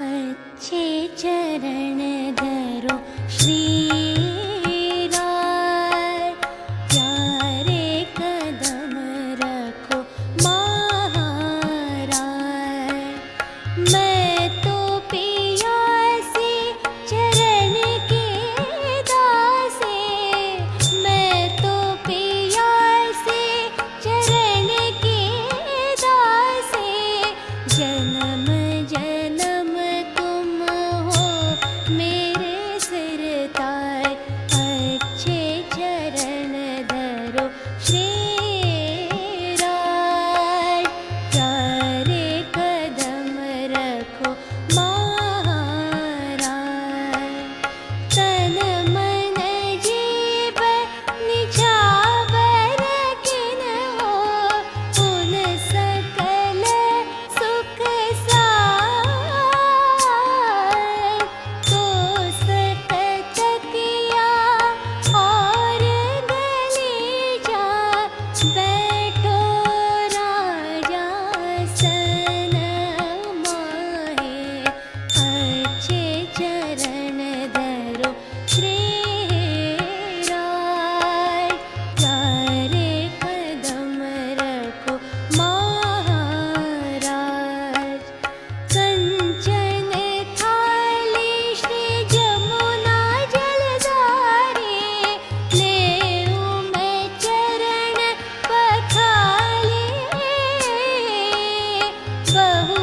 अच्छे चरण धरो श्री राय, प्यारे कदम रखो महाराज। मैं तो पियासी चरण के दासे, मैं तो पियासी चरण के दासे। जन्म जन्म तुम हो मेरे सिर ताय, अच्छे चरण धरो श्री राय, प्यारे कदम रखो महाराज। तन मन जीव निछावर किन हो, उन सकल सुख सार। तो सकत किया और गलीजा, बैठो राजा सन माहे। अच्छे चरण धरो श्री राय, प्यारे कदम रखो महाराज। कंचन थाली श्री जमुना जलधारे, लेऊ मैं चरण पखाले। बहु